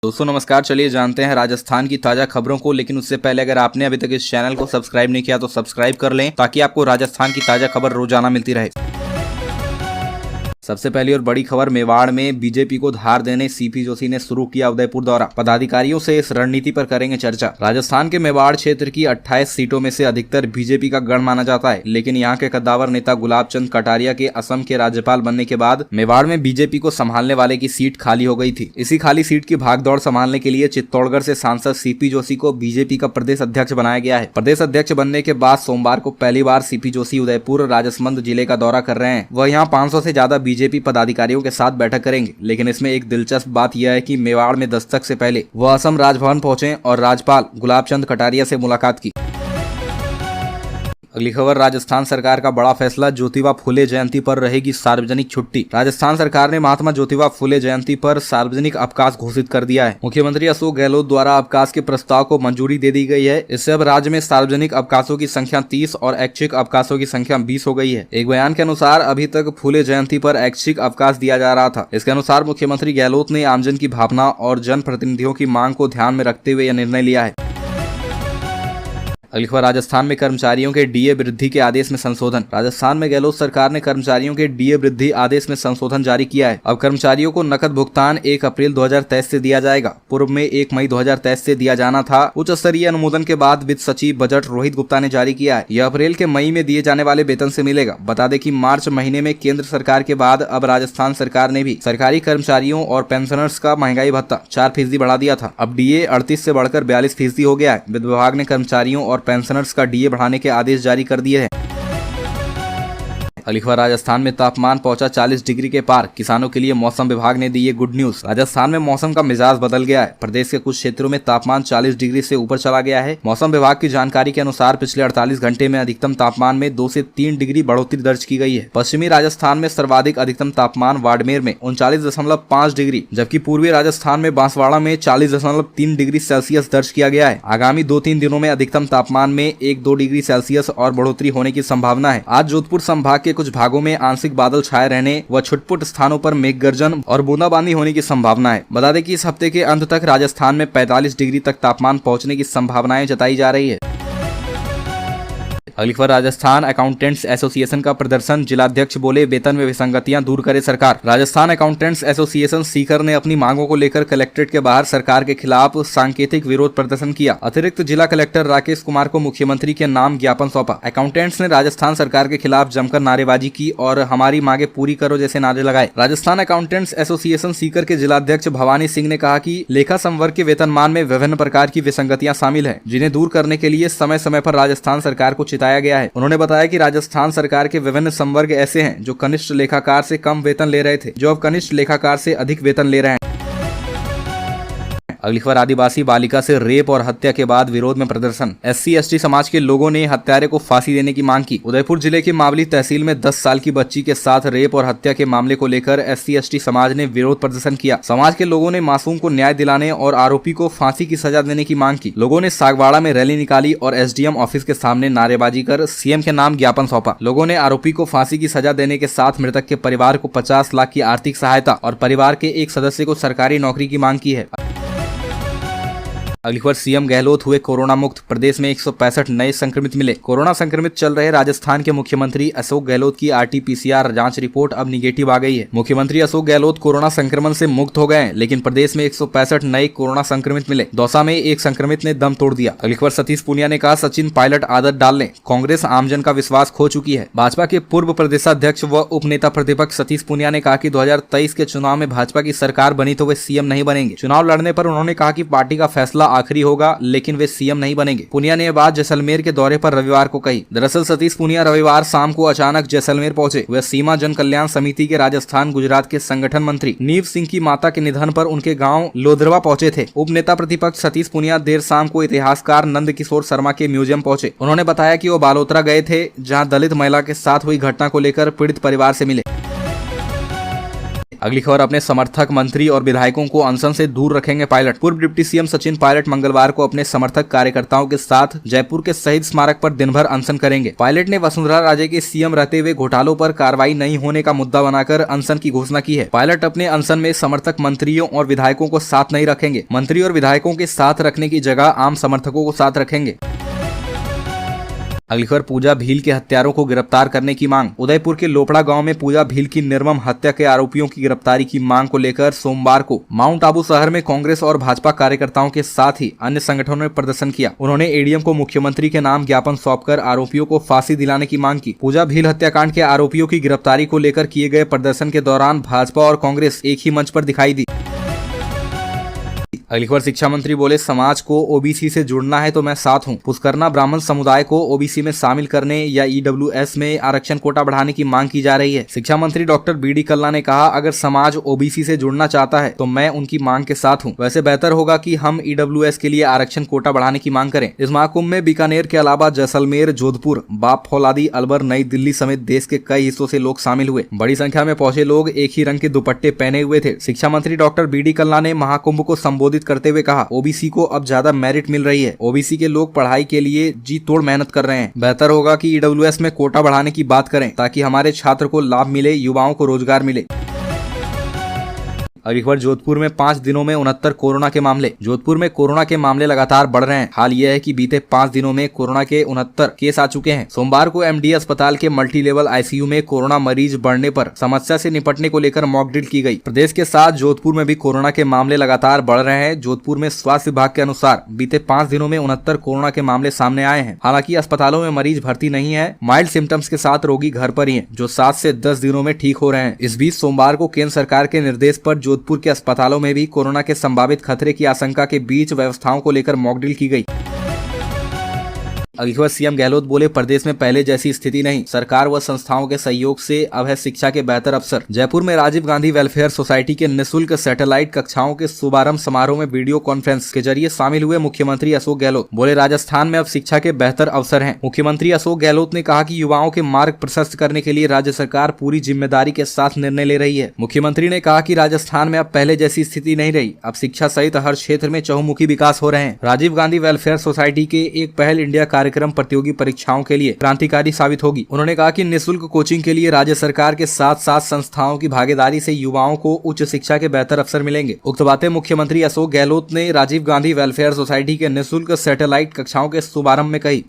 दोस्तों नमस्कार। चलिए जानते हैं राजस्थान की ताजा खबरों को, लेकिन उससे पहले अगर आपने अभी तक इस चैनल को सब्सक्राइब नहीं किया तो सब्सक्राइब कर लें ताकि आपको राजस्थान की ताजा खबर रोजाना मिलती रहे। सबसे पहली और बड़ी खबर, मेवाड़ में बीजेपी को धार देने सीपी जोशी ने शुरू किया उदयपुर दौरा। पदाधिकारियों से इस रणनीति पर करेंगे चर्चा। राजस्थान के मेवाड़ क्षेत्र की 28 सीटों में से अधिकतर बीजेपी का गढ़ माना जाता है, लेकिन यहां के कद्दावर नेता गुलाब चंद कटारिया के असम के राज्यपाल बनने के बाद मेवाड़ में बीजेपी को संभालने वाले की सीट खाली हो गई थी। इसी खाली सीट की भागदौड़ संभालने के लिए चित्तौड़गढ़ से सांसद सीपी जोशी को बीजेपी का प्रदेश अध्यक्ष बनाया गया है। प्रदेश अध्यक्ष बनने के बाद सोमवार को पहली बार सीपी जोशी उदयपुर राजसमंद जिले का दौरा कर रहे हैं। वह यहाँ 500 से ज्यादा बीजेपी पदाधिकारियों के साथ बैठक करेंगे, लेकिन इसमें एक दिलचस्प बात यह है कि मेवाड़ में दस्तक से पहले वह असम राजभवन पहुंचे और राज्यपाल गुलाब चंद कटारिया से मुलाकात की। अगली खबर, राजस्थान सरकार का बड़ा फैसला, ज्योतिबा फुले जयंती पर रहेगी सार्वजनिक छुट्टी। राजस्थान सरकार ने महात्मा ज्योतिबा फुले जयंती पर सार्वजनिक अवकाश घोषित कर दिया है। मुख्यमंत्री अशोक गहलोत द्वारा अवकाश के प्रस्ताव को मंजूरी दे दी गई है। इससे अब राज्य में सार्वजनिक अवकाशों की संख्या 30 और ऐच्छिक अवकाशों की संख्या 20 हो गई है। एक बयान के अनुसार अभी तक फुले जयंती पर ऐच्छिक अवकाश दिया जा रहा था। इसके अनुसार मुख्यमंत्री गहलोत ने आमजन की भावना और जनप्रतिनिधियों की मांग को ध्यान में रखते हुए यह निर्णय लिया है। अगली खबर, राजस्थान में कर्मचारियों के डीए वृद्धि के आदेश में संशोधन। राजस्थान में गहलोत सरकार ने कर्मचारियों के डीए वृद्धि आदेश में संशोधन जारी किया है। अब कर्मचारियों को नकद भुगतान 1 अप्रैल 2023 से दिया जाएगा। पूर्व में 1 मई 2023 से दिया जाना था। उच्च स्तरीय अनुमोदन के बाद वित्त सचिव बजट रोहित गुप्ता ने जारी किया है। यह अप्रैल के मई में दिए जाने वाले वेतन से मिलेगा। बता दें कि मार्च महीने में केंद्र सरकार के बाद अब राजस्थान सरकार ने भी सरकारी कर्मचारियों और पेंशनर्स का महंगाई भत्ता 4% बढ़ा दिया था। अब डीए 38 से बढ़कर 42% हो गया है। वित्त विभाग ने कर्मचारियों और पेंशनर्स का डीए बढ़ाने के आदेश जारी कर दिए हैं। अगली खबर, राजस्थान में तापमान पहुंचा 40 डिग्री के पार। किसानों के लिए मौसम विभाग ने दी ये गुड न्यूज। राजस्थान में मौसम का मिजाज बदल गया है। प्रदेश के कुछ क्षेत्रों में तापमान 40 डिग्री से ऊपर चला गया है। मौसम विभाग की जानकारी के अनुसार पिछले 48 घंटे में अधिकतम तापमान में 2 से 3 डिग्री बढ़ोतरी दर्ज की गई है। पश्चिमी राजस्थान में सर्वाधिक अधिकतम तापमान बाड़मेर में 39.5 डिग्री, जबकि पूर्वी राजस्थान में बांसवाड़ा में 40.3 डिग्री सेल्सियस दर्ज किया गया है। आगामी 2-3 दिनों में अधिकतम तापमान में 1-2 डिग्री सेल्सियस और बढ़ोतरी होने की संभावना है। आज जोधपुर संभाग के कुछ भागों में आंशिक बादल छाए रहने व छुटपुट स्थानों पर मेघ गर्जन और बूंदाबांदी होने की संभावना है। बता दें कि इस हफ्ते के अंत तक राजस्थान में 45 डिग्री तक तापमान पहुंचने की संभावनाएं जताई जा रही है। अगली खबर, राजस्थान अकाउंटेंट्स एसोसिएशन का प्रदर्शन, जिलाध्यक्ष बोले वेतन में विसंगतियां दूर करे सरकार। राजस्थान अकाउंटेंट्स एसोसिएशन सीकर ने अपनी मांगों को लेकर कलेक्ट्रेट के बाहर सरकार के खिलाफ सांकेतिक विरोध प्रदर्शन किया। अतिरिक्त जिला कलेक्टर राकेश कुमार को मुख्यमंत्री के नाम ज्ञापन सौंपा। अकाउंटेंट्स ने राजस्थान सरकार के खिलाफ जमकर नारेबाजी की और हमारी मांगे पूरी करो जैसे नारे लगाए। राजस्थान अकाउंटेंट्स एसोसिएशन सीकर के जिलाध्यक्ष भवानी सिंह ने कहा कि लेखा संवर्ग के वेतनमान में विभिन्न प्रकार की विसंगतियां शामिल है, जिन्हें दूर करने के लिए समय समय पर राजस्थान सरकार को गया है। उन्होंने बताया कि राजस्थान सरकार के विभिन्न संवर्ग ऐसे हैं जो कनिष्ठ लेखाकार से कम वेतन ले रहे थे, जो अब कनिष्ठ लेखाकार से अधिक वेतन ले रहे हैं। अगली खबर, आदिवासी बालिका से रेप और हत्या के बाद विरोध में प्रदर्शन। SC/ST समाज के लोगों ने हत्यारे को फांसी देने की मांग की। उदयपुर जिले के मावली तहसील में 10 साल की बच्ची के साथ रेप और हत्या के मामले को लेकर SC/ST समाज ने विरोध प्रदर्शन किया। समाज के लोगों ने मासूम को न्याय दिलाने और आरोपी को फांसी की सजा देने की मांग की। लोगों ने सागवाड़ा में रैली निकाली और SDM ऑफिस के सामने नारेबाजी कर CM के नाम ज्ञापन सौंपा। लोगों ने आरोपी को फांसी की सजा देने के साथ मृतक के परिवार को 50 लाख की आर्थिक सहायता और परिवार के एक सदस्य को सरकारी नौकरी की मांग की है। अगली खबर, CM गहलोत हुए कोरोना मुक्त। प्रदेश में 165 नए संक्रमित मिले। कोरोना संक्रमित चल रहे राजस्थान के मुख्यमंत्री अशोक गहलोत की RT-PCR जांच रिपोर्ट अब निगेटिव आ गई है। मुख्यमंत्री अशोक गहलोत कोरोना संक्रमण से मुक्त हो गए हैं, लेकिन प्रदेश में 165 नए कोरोना संक्रमित मिले। दौसा में एक संक्रमित ने दम तोड़ दिया। अगली खबर, सतीश पूनिया ने कहा सचिन पायलट आदत डाल लें, कांग्रेस आमजन का विश्वास खो चुकी है। भाजपा के पूर्व प्रदेशाध्यक्ष व उप नेता प्रतिपक्ष सतीश पूनिया ने कहा कि 2023 के चुनाव में भाजपा की सरकार बनी तो वे CM नहीं बनेंगे। चुनाव लड़ने पर उन्होंने कहा कि पार्टी का फैसला आखिरी होगा, लेकिन वे CM नहीं बनेंगे। पूनिया ने यह बात जैसलमेर के दौरे पर रविवार को कही। दरअसल सतीश पूनिया रविवार शाम को अचानक जैसलमेर पहुंचे। वे सीमा जन कल्याण समिति के राजस्थान गुजरात के संगठन मंत्री नीव सिंह की माता के निधन पर उनके गांव लोधरवा पहुंचे थे। उप नेता प्रतिपक्ष सतीश पूनिया देर शाम को इतिहासकार नंद किशोर शर्मा के म्यूजियम पहुंचे। उन्होंने बताया कि वो बालोतरा गए थे, जहाँ दलित महिला के साथ हुई घटना को लेकर पीड़ित परिवार से मिले। अगली खबर, अपने समर्थक मंत्री और विधायकों को अनशन से दूर रखेंगे पायलट। पूर्व डिप्टी सीएम सचिन पायलट मंगलवार को अपने समर्थक कार्यकर्ताओं के साथ जयपुर के शहीद स्मारक पर दिन भर अनशन करेंगे। पायलट ने वसुंधरा राजे के सीएम रहते हुए घोटालों पर कार्रवाई नहीं होने का मुद्दा बनाकर अनशन की घोषणा की है। पायलट अपने अनशन में समर्थक मंत्रियों और विधायकों को साथ नहीं रखेंगे। मंत्री और विधायकों के साथ रखने की जगह आम समर्थकों को साथ रखेंगे। अगली खबर, पूजा भील के हत्यारों को गिरफ्तार करने की मांग। उदयपुर के लोपड़ा गांव में पूजा भील की निर्मम हत्या के आरोपियों की गिरफ्तारी की मांग को लेकर सोमवार को माउंट आबू शहर में कांग्रेस और भाजपा कार्यकर्ताओं के साथ ही अन्य संगठनों ने प्रदर्शन किया। उन्होंने एडीएम को मुख्यमंत्री के नाम ज्ञापन सौंपकर आरोपियों को फांसी दिलाने की मांग की। पूजा भील हत्याकांड के आरोपियों की गिरफ्तारी को लेकर किए गए प्रदर्शन के दौरान भाजपा और कांग्रेस एक ही मंच पर दिखाई दी। अगली खबर, शिक्षा मंत्री बोले समाज को ओबीसी से जुड़ना है तो मैं साथ हूं। पुष्करना ब्राह्मण समुदाय को ओबीसी में शामिल करने या ईडब्ल्यूएस में आरक्षण कोटा बढ़ाने की मांग की जा रही है। शिक्षा मंत्री डॉक्टर बीडी कल्ला ने कहा, अगर समाज ओबीसी से जुड़ना चाहता है तो मैं उनकी मांग के साथ हूं। वैसे बेहतर होगा कि हम ईडब्ल्यूएस के लिए आरक्षण कोटा बढ़ाने की मांग करें। इस महाकुंभ में बीकानेर के अलावा जैसलमेर, जोधपुर, बाप फौलादी, अलवर, नई दिल्ली समेत देश के कई हिस्सों से लोग शामिल हुए। बड़ी संख्या में पहुंचे लोग एक ही रंग के दुपट्टे पहने हुए थे। शिक्षा मंत्री डॉक्टर बीडी कल्ला ने महाकुंभ को संबोधित करते हुए कहा, ओबीसी को अब ज्यादा मेरिट मिल रही है। ओबीसी के लोग पढ़ाई के लिए जी तोड़ मेहनत कर रहे हैं। बेहतर होगा कि ईडब्ल्यूएस में कोटा बढ़ाने की बात करें ताकि हमारे छात्र को लाभ मिले, युवाओं को रोजगार मिले। अगली खबर, जोधपुर में 5 दिनों में 69 कोरोना के मामले। जोधपुर में कोरोना के मामले लगातार बढ़ रहे हैं। हाल यह है कि बीते 5 दिनों में कोरोना के 69 केस आ चुके हैं। सोमवार को एमडी अस्पताल के मल्टी लेवल आईसीयू में कोरोना मरीज बढ़ने पर समस्या से निपटने को लेकर मॉक ड्रिल की गई। प्रदेश के साथ जोधपुर में भी कोरोना के मामले लगातार बढ़ रहे हैं। जोधपुर में स्वास्थ्य विभाग के अनुसार बीते 5 दिनों में 69 कोरोना के मामले सामने आए हैं। हालांकि अस्पतालों में मरीज भर्ती नहीं है। माइल्ड सिम्टम्स के साथ रोगी घर पर ही है, जो 7 से 10 दिनों में ठीक हो रहे हैं। इस बीच सोमवार को केंद्र सरकार के निर्देश पर जोधपुर के अस्पतालों में भी कोरोना के संभावित खतरे की आशंका के बीच व्यवस्थाओं को लेकर मॉक ड्रिल की गई। अगली खबर, सीएम गहलोत बोले प्रदेश में पहले जैसी स्थिति नहीं, सरकार व संस्थाओं के सहयोग से अब है शिक्षा के बेहतर अवसर। जयपुर में राजीव गांधी वेलफेयर सोसाइटी के निःशुल्क सैटेलाइट कक्षाओं के शुभारंभ समारोह में वीडियो कॉन्फ्रेंस के जरिए शामिल हुए मुख्यमंत्री अशोक गहलोत बोले, राजस्थान में अब शिक्षा के बेहतर अवसर हैं। मुख्यमंत्री अशोक गहलोत ने कहा कि युवाओं के मार्ग प्रशस्त करने के लिए राज्य सरकार पूरी जिम्मेदारी के साथ निर्णय ले रही है। मुख्यमंत्री ने कहा कि राजस्थान में अब पहले जैसी स्थिति नहीं रही, अब शिक्षा सहित हर क्षेत्र में चहुमुखी विकास हो रहे हैं। राजीव गांधी वेलफेयर सोसाइटी के एक पहल इंडिया कार्यक्रम प्रतियोगी परीक्षाओं के लिए क्रांतिकारी साबित होगी। उन्होंने कहा कि निःशुल्क कोचिंग के लिए राज्य सरकार के साथ साथ संस्थाओं की भागीदारी से युवाओं को उच्च शिक्षा के बेहतर अवसर मिलेंगे। उक्त बातें मुख्यमंत्री अशोक गहलोत ने राजीव गांधी वेलफेयर सोसाइटी के निःशुल्क सैटेलाइट कक्षाओं के शुभारंभ में कही।